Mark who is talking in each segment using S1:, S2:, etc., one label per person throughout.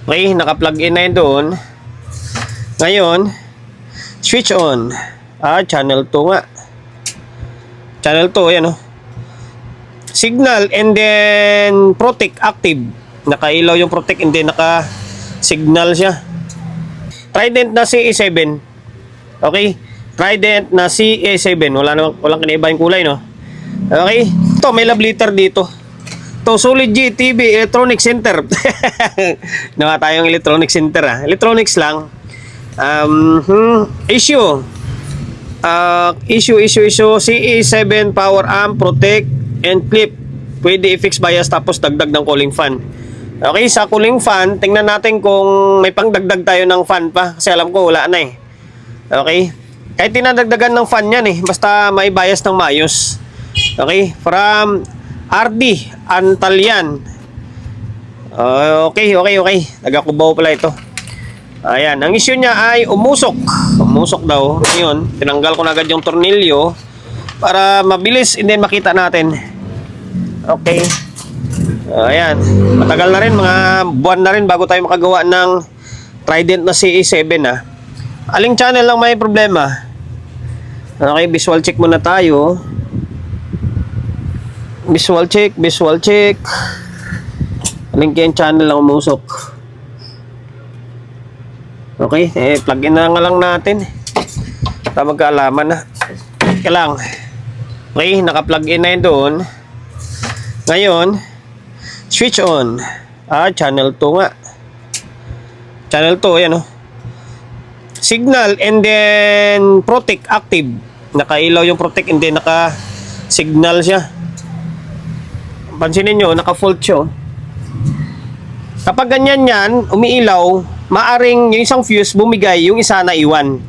S1: Okay, naka-plug in na yun doon. Ngayon, switch on. Channel 2 nga. Channel 2, yan Signal and then protect active. Nakailaw yung protect and then naka-signal siya. Trident na CE7. Okay? Trident na CE7. Walang kinaiba yung kulay, no? Okay? Ito, may love letter dito. Ito, Solid G TV Electronic Center. Nawa tayong Electronic Center, Electronics lang. Issue. Issue CE7 power amp, protect, and clip. Pwede i-fix bias tapos dagdag ng cooling fan. Okay, sa cooling fan, tingnan natin kung may pangdagdag tayo ng fan pa. Kasi alam ko wala na Okay? Kahit tinadagdagan ng fan yan basta may bias ng maayos. Okay? From RD Antalyan. Okay. Nagakubaw pala ito. Ayan, ang issue niya ay umusok. Umusok daw. Ngayon, tinanggal ko na agad yung tornilyo para mabilis and then makita natin. Okay. Ayan, matagal na rin, mga buwan na rin bago tayo makagawa ng Trident na CE7 Aling channel lang may problema? Okay, visual check muna tayo. Visual check. Aling kayong channel lang umusok. Okay, plug in na nga lang natin. Para magkaalaman na. Kailang. Okay, naka-plug in na yun doon. Ngayon, switch on. Channel 2 nga. Channel 2, yan Signal and then protect active. Nakailaw yung protect and then naka-signal siya. Pansinin nyo, naka-fault siya. Kapag ganyan yan, umiilaw, maaring yung isang fuse bumigay, yung isa na iwan.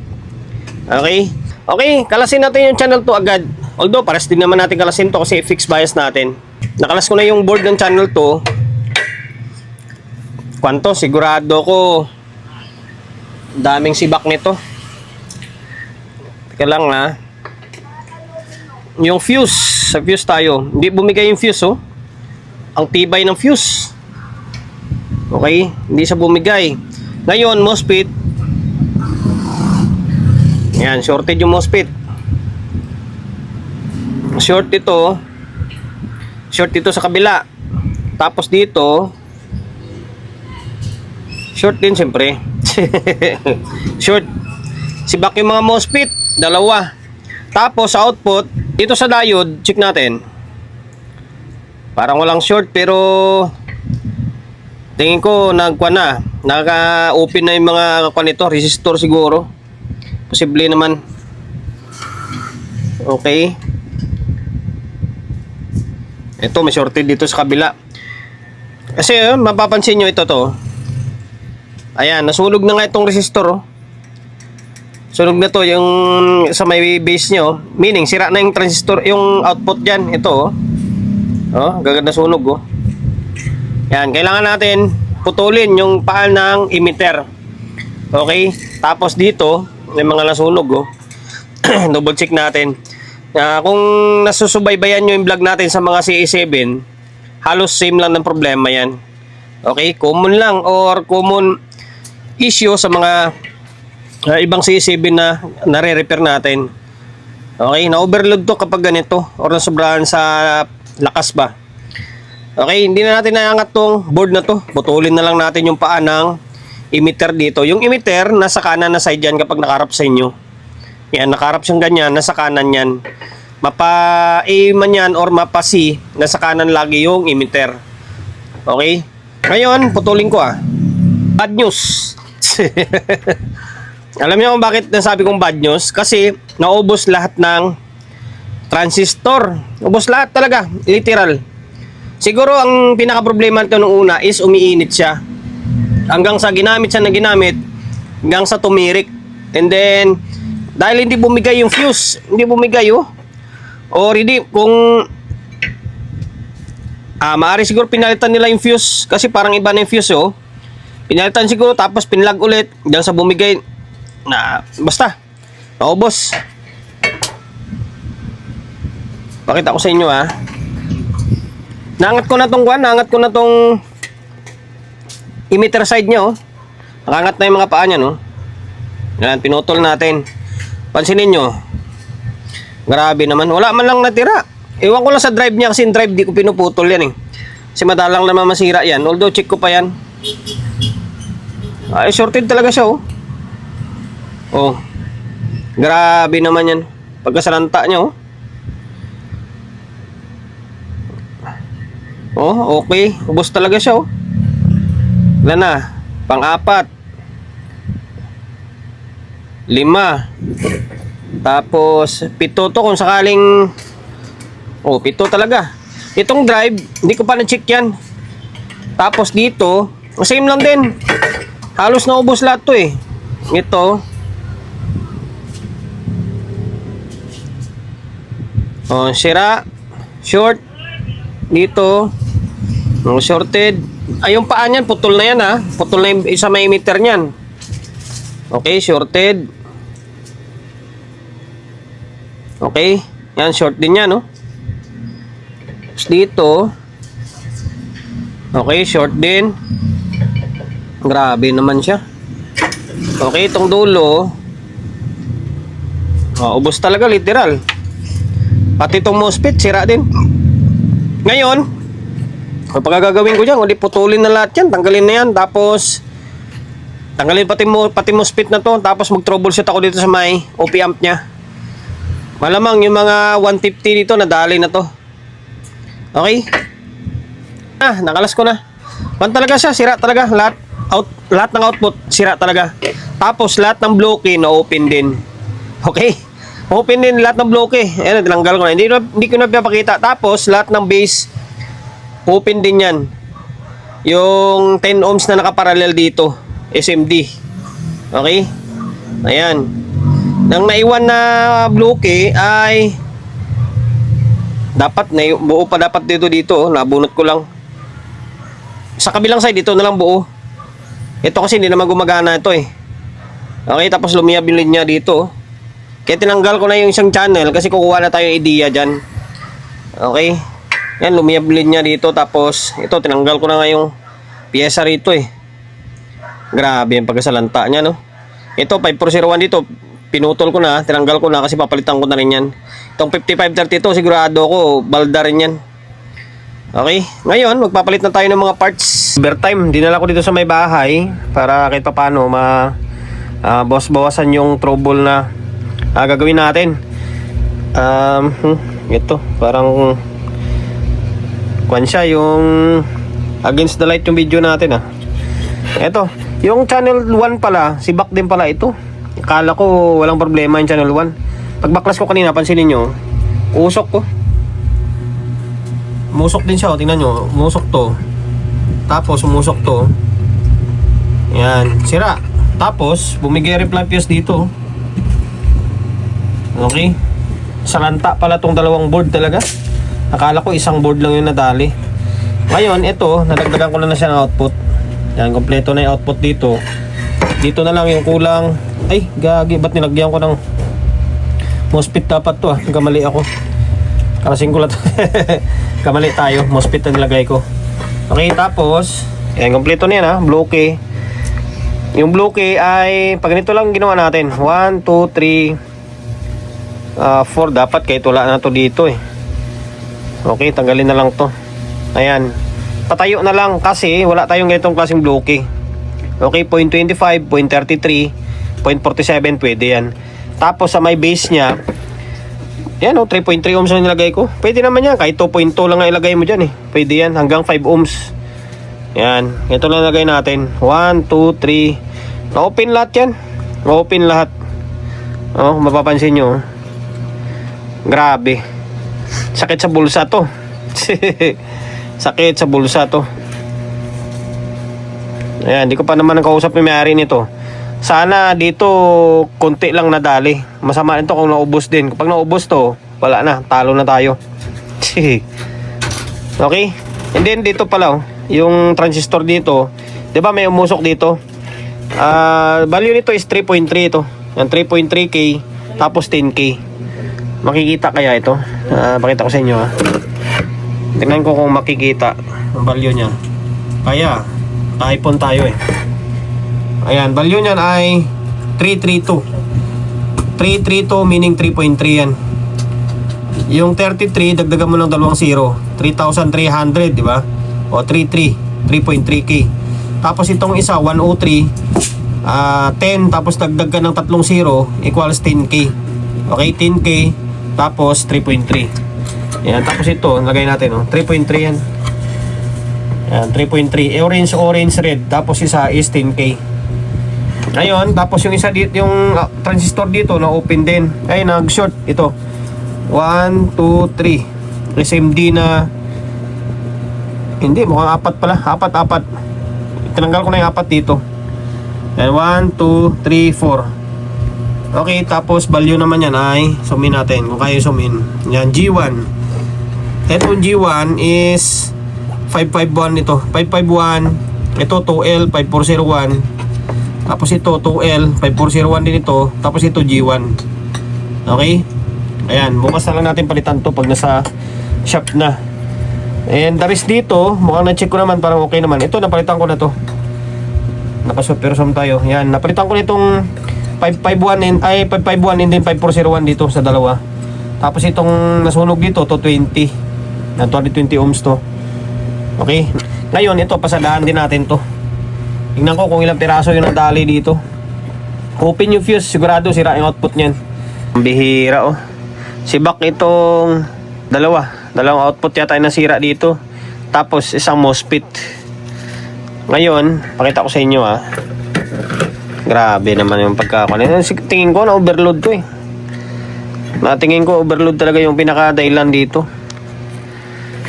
S1: Okay? Okay, kalasin natin yung channel 2 agad. Although, pares din naman natin kalasin to kasi fixed bias natin. Nakalas ko na yung board ng channel 2. Kwanto, sigurado ko daming sibak nito. Teka lang yung fuse, sa fuse tayo. Hindi bumigay yung fuse Ang tibay ng fuse. Okay, hindi siya bumigay. Ngayon, MOSFET. Yan, shorted yung MOSFET. Short ito sa kabila. Tapos dito short din siyempre. Short. Sibak yung mga MOSFET, dalawa. Tapos sa output, dito sa diode, check natin. Parang walang short pero tingin ko naka-open na yung mga nito, resistor siguro. Posible naman. Okay. Ito, may shorted dito sa kabila. Kasi mapapansin nyo ito Ayan, nasunog na nga itong resistor Sunog na to yung sa may base nyo. Meaning, sira na yung transistor, yung output dyan. Ito gaganda sunog Yan, kailangan natin putulin yung paan ng emitter. Okay? Tapos dito, may mga nasunog double check natin. Kung nasusubaybayan nyo yung vlog natin sa mga CE7, halos same lang ng problema yan. Okay? Common lang or common issue sa mga ibang CE7 na nare-repair natin. Okay? Na-overload to kapag ganito or nasobrahan sa lakas ba. Okay? Hindi na natin naangat tong board na to. Putulin na lang natin yung paa ng emitter dito. Yung emitter, nasa kanan na side yan kapag nakaharap sa inyo. Yan, nakaharap siyang ganyan, nasa kanan yan. Mapa A man yan or mapa C, nasa kanan lagi yung emitter. Okay? Ngayon, putulin ko Bad news. Alam niyo kung bakit nasabi kong bad news? Kasi naubos lahat ng transistor. Ubos lahat talaga, literal. Siguro ang pinaka-problema nito nung una is umiinit siya. Hanggang sa ginamit hanggang sa tumirik. And then dahil hindi bumigay yung fuse, hindi bumigay or hindi kung maaari siguro pinalitan nila yung fuse kasi parang iba na yung fuse pinalitan siguro tapos pinlag ulit hanggang sa bumigay na basta naubos. Pakita ko sa inyo naangat ko na tong emitter side niya, oh. Nakangat na yung mga paa niya, no? Yan, pinutol natin. Pansinin nyo. Grabe naman. Wala man lang natira. Ewan ko lang sa drive niya kasi yung drive di ko pinuputol yan, eh. Kasi madalang naman masira yan. Although check ko pa yan. Ay, shorted talaga siya, oh. Oh. Grabe naman yan. Pagkasalanta niya, oh. Oh, okay. Ubos talaga siya, oh. Wala na. Pang-apat. 5. Tapos 7 to kung sakaling. Oh, 7 talaga. Itong drive, hindi ko pa na-check yan. Tapos dito, same lang din. Halos naubos lahat to, eh. Ito. Oh, sira. Short. Dito. Shorted. Ay, yung paa niyan, putol na yan, ha. Putol na yung isa may emitter niyan. Okay, shorted. Okay. Yan, short din yan, no. Tapos dito. Okay, short din. Grabe naman siya. Okay, itong dulo. Oh, ubos talaga, literal. Pati itong MOSFET, sira din. Ngayon, kapag gagawin ko dyan, ulit putulin na lahat yan, tanggalin na yan, tapos tanggalin pati MOSFET na to, tapos mag-troubleshoot ako dito sa may OP amp nya. Malamang yung mga 150 dito, nadali na to. Okay? Nakalas ko na. Talaga siya, sira talaga. Lahat ng output, sira talaga. Tapos lahat ng bloke, na-open din. Okay? Open din lahat ng bloke. Ayan, tinanggal ko na. Hindi ko na pinapakita. Tapos, lahat ng base, open din yan. Yung 10 ohms na nakaparallel dito. SMD. Okay? Ayan. Nang naiwan na bloke ay dapat, buo pa dapat dito. Nabunot ko lang. Sa kabilang side, dito na lang buo. Ito kasi hindi naman gumagana ito, eh. Okay, tapos lumiyab yung linya dito. Kaya tinanggal ko na yung isang channel kasi kukuha na tayo idea dyan. Okay. Yan, lumiyab linya dito. Tapos, ito, tinanggal ko na nga yung pyesa rito, eh. Grabe yung pagkasalanta niya, no? Ito, 5401 dito. Pinutol ko na, tinanggal ko na kasi papalitan ko na rin yan. Itong 5532, sigurado ko, balda rin yan. Okay. Ngayon, magpapalit na tayo ng mga parts. Overtime, dinala ko dito sa may bahay para kahit pa paano bawasan yung trouble na gagawin natin. Ito parang kwan siya, yung against the light yung video natin, ito, yung channel 1 pala, si Bak din pala ito. Akala ko walang problema yung channel 1. Pag baklas ko kanina, pansinin nyo, usok ko. Musok din siya, tingnan nyo, musok to. Tapos umusok to. Yan, sira. Tapos bumigay reply fuse dito. Okay. Salanta pala tong dalawang board talaga. Akala ko isang board lang yung nadali. Ngayon, ito, nadagdagan ko na siya ng output. Yan, kompleto na yung output dito. Dito na lang yung kulang. Ay, gagi, ba't nilagyan ko ng MOSFET dapat to, Kamali ako. Karasing ko lang to. Kamali tayo, MOSFET na nilagay ko. Okay, tapos, yan, kompleto na yan, bloke. Yung bloke ay, pag ganito lang ginawa natin. 1, 2, 3, 4 dapat, kahit wala na to dito, eh. Okay, tanggalin na lang to. Ayan, patayo na lang kasi wala tayong ganitong klaseng bloke. Okay, 0.25, 0.33, 0.47, pwede yan. Tapos sa may base nya, yan, 3.3 ohms na nilagay ko. Pwede naman yan, kahit 2.2 lang nga ilagay mo dyan, eh. Pwede yan, hanggang 5 ohms. Yan, ito lang lagay natin. 1, 2, 3. Na-open lahat yan. Na-open lahat. Oh, mapapansin nyo. Grabe. Sakit sa bulsa to. Sakit sa bulsa to. Ayan, di ko pa naman nakausap yung may-ari nito. Sana dito konti lang nadali. Masama nito kung naubos din. Kapag naubos to, wala na, talo na tayo. Okay? And then dito pala, yung transistor dito, 'di ba may umusok dito? Value nito is 3.3 ito. Yan, 3.3K tapos 10K. Makikita kaya ito? Pakita ko sa inyo, Tingnan ko kung makikita ang value niya. Kaya Typhoon tayo eh. Ayan, value niyan ay 332. 332 meaning 3.3 yan. Yung 33, dagdagan mo ng 2 0. 3,300, di ba? O 33, 3.3k. Tapos itong isa, 103, 10, tapos dagdag ka ng 3 0 equals 10k. Okay, 10k, tapos 3.3. Yan, tapos ito, lagay natin, oh, 3.3 yan. Yan, 3.3. Orange, orange, red. Tapos isa is 10k. Ngayon, tapos yung isa dito, yung transistor dito, na-open din. Ay, nag-short. Ito. 1, 2, 3. SMD na... Hindi, mukhang 4 pala. 4. Tinanggal ko na yung 4 dito. Yan, 1, 2, 3, 4. Okay, tapos value naman yan ay, zoom in natin. Kung kaya zoom in. Yan, G1. Itong G1 is 551 ito. 551. Ito 2L 5401. Tapos ito 2L 5401 din ito. Tapos ito G1. Okay? Ayan, bukas na lang natin palitan to pag nasa shop na. And the rest dito, mukhang na-check ko naman, parang okay naman. Ito, napalitan ko na to. Naka-super sum tayo. Yan, napalitan ko nitong 551 ay 551 and then 5401 dito sa dalawa. Tapos itong nasunog dito to 20. Na 220 ohms to. Okay? Ngayon, ito, pasadaan din natin to. Tingnan ko kung ilang piraso yung nadali dito. Open yung fuse, sigurado sira yung output niyan. Bihira oh. Sibak itong dalawang output yata yung nasira dito. Tapos isang MOSFET. Ngayon, pakita ko sa inyo ah. Grabe naman yung pagkakakuha. Tingin ko na overload to eh. Natingin ko overload talaga yung pinaka-dahilan dito.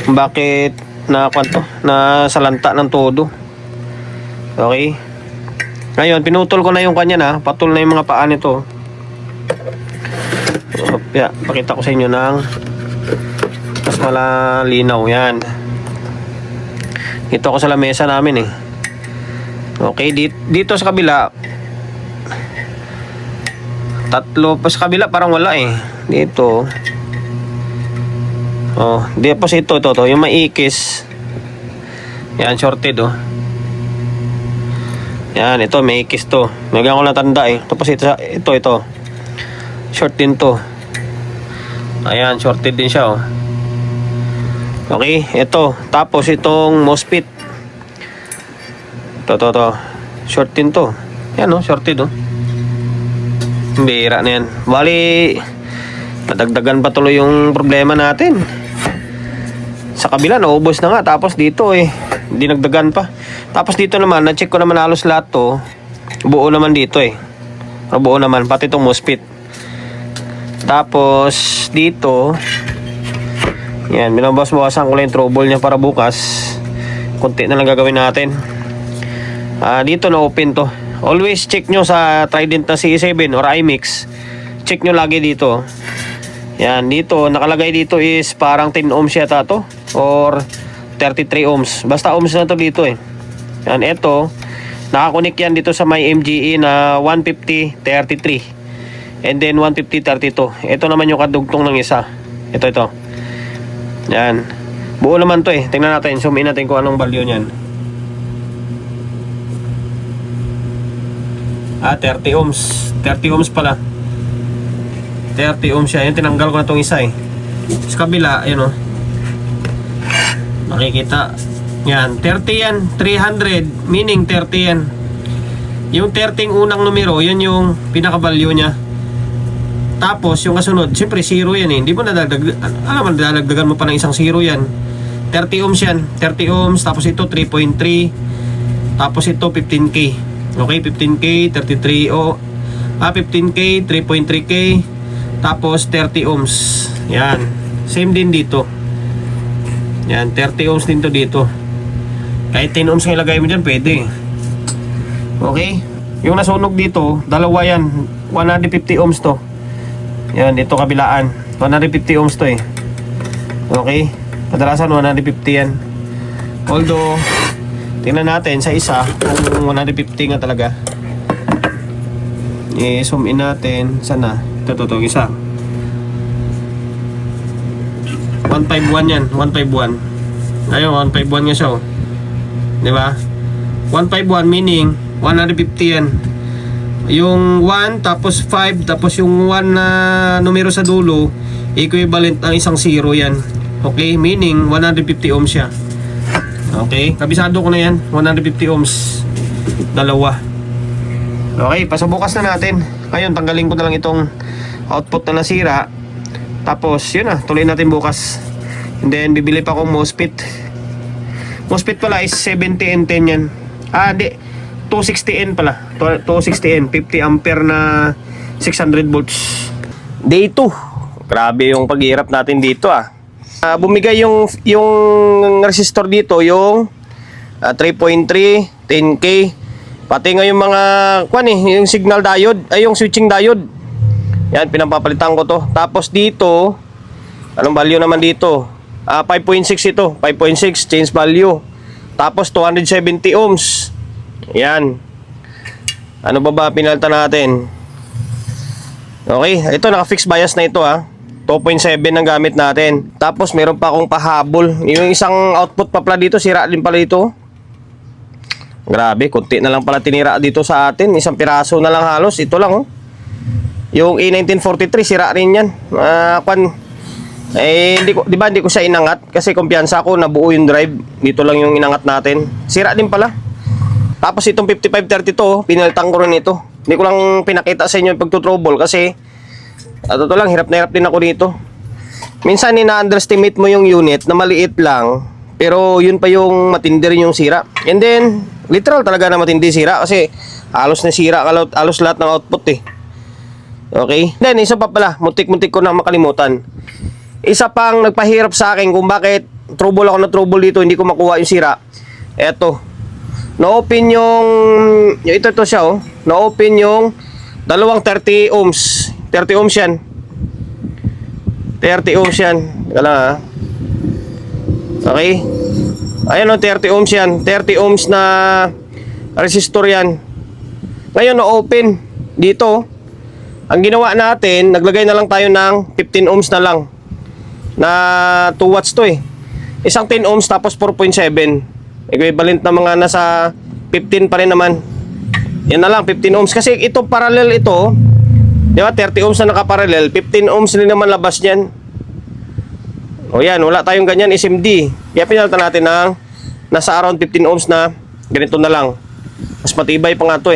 S1: Bakit na kwanto? Na salanta ng todo. Okay. Ngayon, pinutol ko na yung kanya na. Patol na yung mga paa nito. Yeah, pakita ko sa inyo ng mas malinaw. Yan. Ito ako sa lamesa namin eh. Okay, dito sa kabila tatlo pa sa kabila, parang wala eh. Dito. Oh, tapos ito yung maikis. Yan, shorted oh. Yan, ito may ikis to. Nagyan ko lang tanda eh. Tapos ito. Short din to. Ayan, shorted din siya oh. Okay, ito. Tapos itong MOSFET. Ito. Short din to. Yan oh, shorted oh. Bira na yan. Bali, nadagdagan pa tuloy yung problema natin. Sa kabila, naubos na nga. Tapos dito eh, hindi nagdagan pa. Tapos dito naman, na-check ko naman halos lahat to. Buo naman dito eh. Buo naman, pati itong MOSFET. Tapos dito, yan, binabawas-bawasan ko lang yung trouble niya para bukas. Kunti na lang gagawin natin. Dito na open to. Always check nyo sa Trident na CE7 or iMix. Check nyo lagi dito. Yan, dito, nakalagay dito is parang 10 ohms yata to. Or 33 ohms. Basta ohms na to dito eh. Yan, ito, nakakunik yan dito sa may MGE na 150-33. And then 150-32. Ito naman yung kadugtong ng isa. Ito. Yan. Buo naman to eh. Tingnan natin, zoom in natin kung anong value niyan. 30 ohms. 30 ohms pala. 30 ohms siya. Yan, tinanggal ko na itong isa eh. Sa kabila, ayun oh. Makikita. Yan, 30 yan. 300, meaning 30 yan. Yung 30 unang numero, yun yung pinaka-value niya. Tapos, yung kasunod, siyempre 0 yan eh. Hindi mo nadagdag, alam mo, nadagdagan mo pa ng isang 0 yan. 30 ohms yan. 30 ohms, tapos ito 3.3. Tapos ito 15k. Okay, 15k, 33 o 15k, 3.3k, tapos 30 ohms. Yan. Same din dito. Yan, 30 ohms din to dito. Kahit 10 ohms yung ilagay mo dyan, pwede. Okay? Yung nasunog dito, dalawa yan. 150 ohms to. Yan, dito kabilaan. 150 ohms to eh. Okay? Kadalasan 150 yan. Although, tingnan natin sa isa kung 150 nga talaga. I-zoom in natin. Sana? Ito isa. 151 yan. 151. Ayun, 151 nga siya oh. Diba? 151 meaning 150 yan. Yung 1 tapos 5 tapos yung 1 na numero sa dulo, equivalent ng isang 0 yan. Okay, meaning 150 ohms siya. Okay, kabisado ko na yan, 150 ohms. Dalawa. Okay, pasabukas na natin. Ngayon, tanggalin ko na lang itong output na nasira. Tapos, yun na, tuloy natin bukas. And then, bibili pa akong MOSFET. MOSFET pala is 70N10 yan. Di, 260N pala. 260N, 50 ampere na 600 volts. Day 2. Grabe yung paghihirap natin dito bumigay yung resistor dito, yung 3.3, 10K. Pati nga yung mga yung signal diode, yung switching diode. Yan, pinapapalitan ko to. Tapos dito, anong value naman dito? 5.6 ito, 5.6 change value. Tapos 270 ohms. Yan. Ano ba pinalitan natin? Okay, ito naka-fixed bias na ito 2.7 ang gamit natin. Tapos meron pa akong pahabol. Yung isang output pa pala dito, sira din pala dito. Grabe, konti na lang pala tinira dito sa atin. Isang piraso na lang halos. Ito lang Yung A1943, sira rin yan. Hindi ko siya inangat kasi kumpiyansa ko nabuo yung drive. Dito lang yung inangat natin. Sira din pala. Tapos itong 5532, pinalitan ko rin ito. Hindi ko lang pinakita sa inyo yung pagtutrouble kasi totoo lang, hirap na hirap din ako dito. Minsan ina-underestimate mo yung unit na maliit lang, pero yun pa yung matindi rin yung sira. And then, literal talaga na matindi sira kasi halos na sira, halos lahat ng output Okay? Then, isa pa pala, muntik-muntik ko na makalimutan. Isa pang nagpahirap sa akin kung bakit trouble ako na trouble dito, hindi ko makuha yung sira. Eto. Na-open yung ito siya na-open yung dalawang 30 ohms. 30 ohms yan. 30 ohms yan. Teka lang Okay. Ayan 30 ohms yan. 30 ohms na resistor yan. Ngayon na-open dito. Ang ginawa natin, naglagay na lang tayo ng 15 ohms na lang. Na 2 watts to Isang 10 ohms tapos 4.7. Equivalent na mga nasa 15 pa rin naman. Yan na lang, 15 ohms. Kasi ito parallel ito. Di ba? 30 ohms na nakaparallel. 15 ohms rin naman labas niyan. O yan, wala tayong ganyan SMD. Kaya pinalitan natin ng nasa around 15 ohms na ganito na lang. Mas matibay pa nga to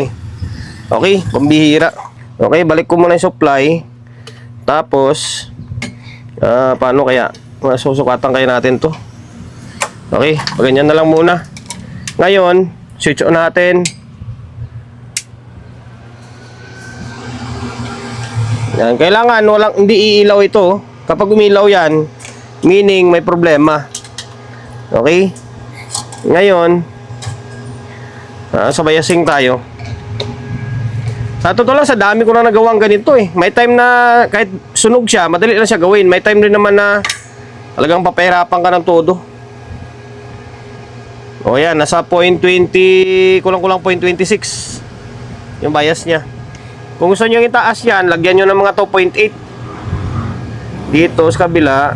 S1: Okay, pambihira. Okay, balik ko muna yung supply. Tapos, paano kaya? Susukatan kaya natin to. Okay, ganyan na lang muna. Ngayon, switch on natin. Yan, kailangan hindi iilaw ito. Kapag umilaw yan, meaning may problema. Okay? Ngayon, sabayasing tayo. Sa totoo lang, sa dami ko na nagawang ganito May time na kahit sunog siya, madali lang siya gawin. May time rin naman na talagang papahirapan ka ng todo. O yan, nasa 0.20, kulang-kulang 0.26 yung bias niya. Kung gusto nyo itaas yan, lagyan nyo ng mga 2.8 dito sa kabila.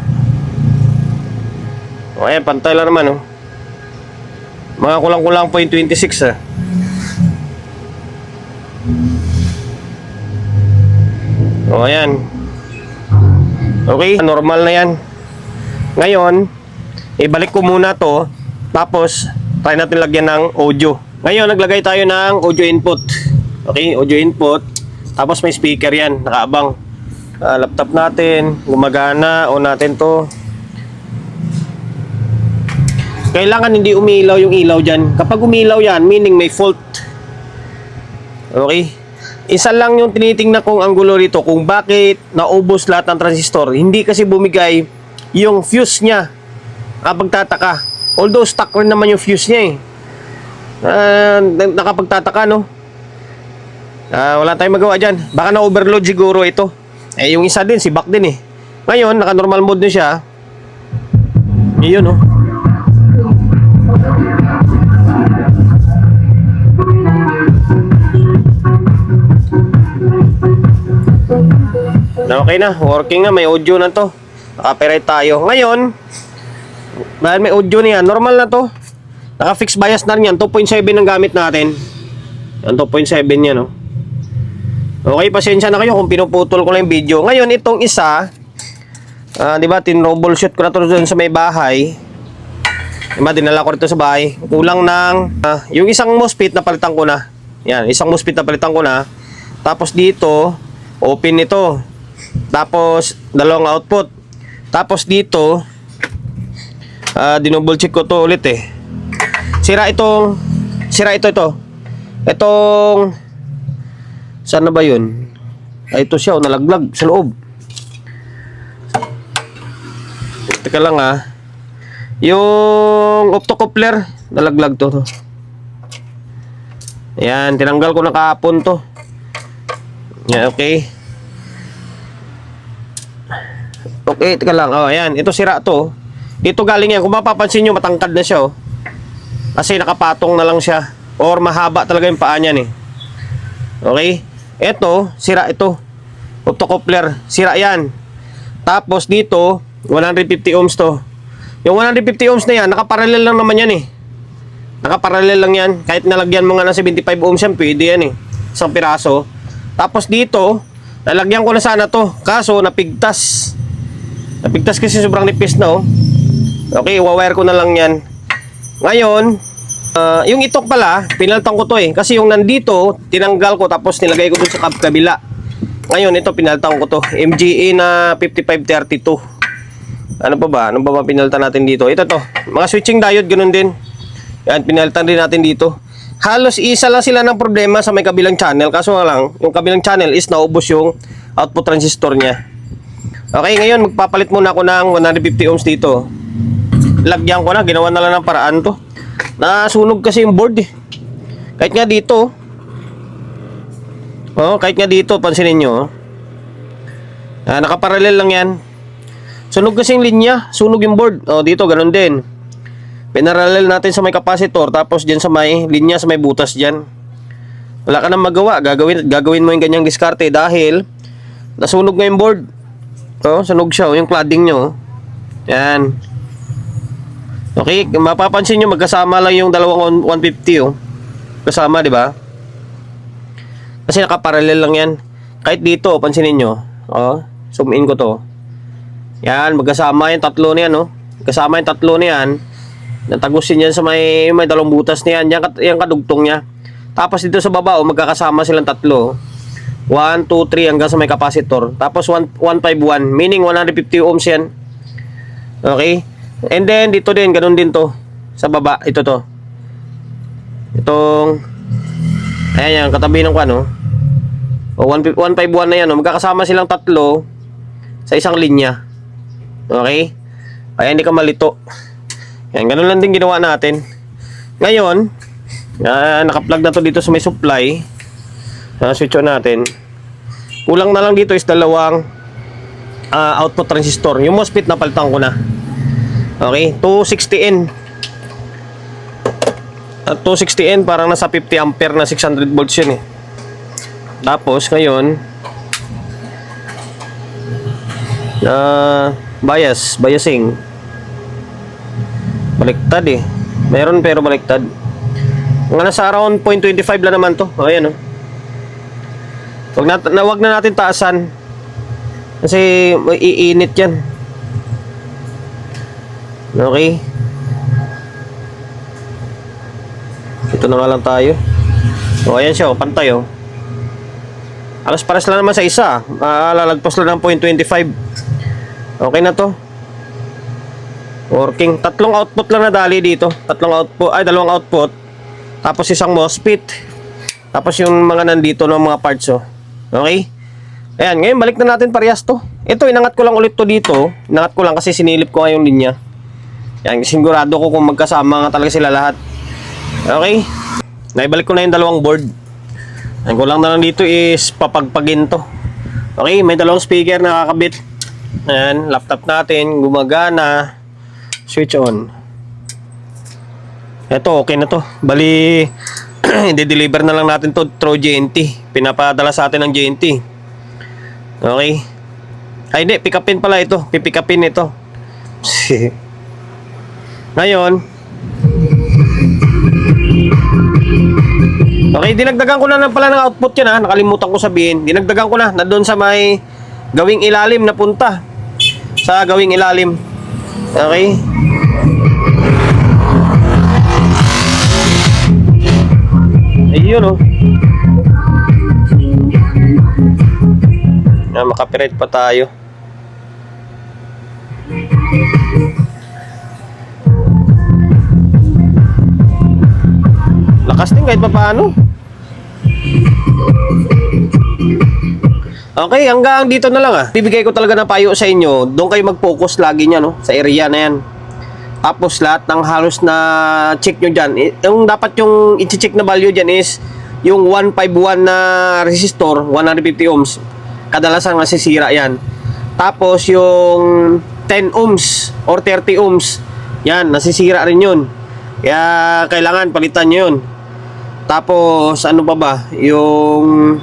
S1: O ayan, pantay lang naman mga kulang-kulang 0.26 O ayan. Okay, normal na yan. Ngayon, ibalik ko muna to. Tapos, try natin lagyan ng audio. Ngayon, naglagay tayo ng audio input. Okay, audio input. Tapos may speaker yan, nakaabang. Laptop natin, gumagana, on natin to. Kailangan hindi umilaw yung ilaw dyan. Kapag umilaw yan, meaning may fault. Okay? Isa lang yung tinitingnan kong anggulo rito kung bakit naubos lahat ng transistor. Hindi kasi bumigay yung fuse niya. Nakapagtataka. Although stock rin naman yung fuse niya nakapagtataka wala tayong magawa dyan. Baka na-overload siguro ito. Yung isa din, si back din Ngayon, naka-normal mode na siya. Yun Okay na, working na. May audio na to. Naka-copyright tayo. Ngayon, dahil may audio na yan, normal na to. Naka-fix bias na rin yan. 2.7 ang gamit natin. Yan, 2.7 yan, no? Okay, pasensya na kayo kung pinuputol ko lang yung video. Ngayon, itong isa, di ba, tin-troubleshoot ko na to doon sa may bahay. Di ba, dinala ko rito sa bahay. Kulang ng, yung isang MOSFET na palitan ko na. Yan, isang MOSFET na palitan ko na. Tapos dito, open ito. Tapos, dalawang output. Tapos dito, dinouble check ko to ulit eh. Sira ito. Itong, saan na ba yun? Ito siya, nalaglag sa loob. Teka lang yung optocoupler, nalaglag to. Ayan, tinanggal ko na kahapon to. Yan, okay. Okay, teka lang. Ayan, ito sira to. Dito galing yan. Kung mapapansin nyo, matangkad na siya, Kasi nakapatong na lang siya. Or mahaba talaga yung paa niyan, Okay? Ito, sira ito. Optocoupler, sira yan. Tapos dito, 150 ohms to. Yung 150 ohms na yan, nakaparallel lang naman yan Nakaparallel lang yan. Kahit nalagyan mo nga ng 75 ohms yan, pwede yan Isang piraso. Tapos dito, nalagyan ko na sana to. Kaso, napigtas. Napigtas kasi sobrang nipis na Okay, wawire ko na lang yan. Ngayon, yung itok pala, pinaltan ko to Kasi yung nandito, tinanggal ko tapos nilagay ko dun sa kabila. Ngayon, ito pinaltan ko to. MGA na 5532. Ano ba pinaltan natin dito? Ito to. Mga switching diode, ganun din. Yan, pinaltan din natin dito. Halos isa lang sila ng problema sa may kabilang channel. Kaso nga lang, yung kabilang channel is naubos yung output transistor niya. Okay, ngayon magpapalit muna ako ng 150 ohms dito. Lagyan ko na, ginawa na lang ng paraan to. Nasunog kasi yung board Kahit nga dito pansinin nyo nakaparallel lang yan. Sunog kasi yung linya, sunog yung board. Dito ganun din. Pinarallel natin sa may capacitor. Tapos dyan sa may linya, sa may butas dyan. Wala ka nang magawa, gagawin mo yung ganyang diskarte. Dahil nasunog nga yung board. Sunog siya, yung cladding nyo yan. Okay, mapapansin nyo magkasama lang yung dalawang 150 kasama, di ba? Kasi nakaparallel lang yan. Kahit dito, pansinin nyo. Zoom in ko to. Yan, magkasama yung tatlo na yan, Magkasama yung tatlo na yan. Natagusin yan sa may dalawang butas na yan. Yan kadugtong niya. Tapos dito sa baba, magkakasama silang tatlo. 1, 2, 3 hanggang sa may capacitor. Tapos 151, meaning 150 ohms yan. Okay? And then dito din, ganun din to. Sa baba, ito to. Itong ayan yan, katabi ng 151 na yan. Magkakasama silang tatlo sa isang linya. Okay? Kaya hindi ka malito. Yan, ganun lang din ginawa natin. Ngayon, naka-plug na to dito sa may supply. Switch on natin. Kulang na lang dito is dalawang output transistor. Yung MOSFET na palitan ko na. Okay, 260N. 260N parang nasa 50 ampere na 600 volts yun Tapos ngayon biasing baliktad meron pero baliktad. Mga nasa around 0.25 lang naman to. Ayan wag na natin taasan kasi iinit yan. Okay. Ito na nga lang tayo. Ayan siya, pantay Alas pares lang naman sa isa. Lalagpas lang ng 0.25. Okay na to. Working. Tatlong output lang na dali dito. Dalawang output. Tapos isang MOSFET. Tapos yung mga nandito ng mga parts Okay? Ayan, ngayon balik na natin parehas to. Ito, inangat ko lang ulit to dito. Inangat ko lang kasi sinilip ko nga yung linya. Yan, sigurado ko kung magkasama nga talaga sila lahat. Okay? Naibalik ko na yung dalawang board. Ang kulang na lang dito is papagpagin to. Okay, may dalawang speaker na kakabit. Ayan, laptop natin, gumagana. Switch on. Ito, okay na to. Bali, i-deliver na lang natin to through JNT. Pinapadala sa atin ng JNT. Okay? Ay, hindi, pick upin pala ito. Pipick upin ito. Ngayon, Okay, dinagdagan ko na lang pala ng output yan ha. Nakalimutan ko sabihin. Dinagdagan ko na doon sa may gawing ilalim na punta. Sa gawing ilalim. Okay. Ayun oh. Makapirate pa tayo. Lakas din kahit pa paano. Okay, hanggang dito na lang ah. Bibigay ko talaga ng payo sa inyo. Doon kayo mag-focus lagi niya no, sa area na yan. Tapos lahat ng halos na check nyo dyan, yung dapat yung i-check na value dyan is yung 151 na resistor, 150 ohms. Kadalasan nasisira yan. Tapos yung 10 ohms or 30 ohms, yan, nasisira rin yun. Kaya kailangan palitan nyo yun. Tapos ano pa ba? Yung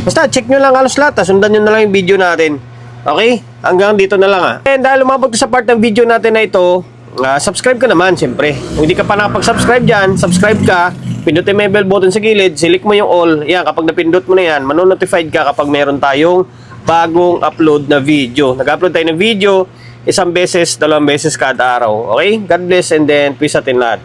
S1: basta check nyo lang halos lahat. Sundan nyo na lang yung video natin. Okay? Hanggang dito na lang ah. And dahil lumabot sa part ng video natin na ito, subscribe ka naman syempre. Kung hindi ka pa nakapag-subscribe dyan, subscribe ka. Pindutin mo yung bell button sa gilid, select mo yung all. Yan, kapag napindot mo na yan, manonotified ka kapag meron tayong bagong upload na video. Nag-upload tayo ng video, isang beses, dalawang beses kada araw. Okay? God bless and then peace atin lahat.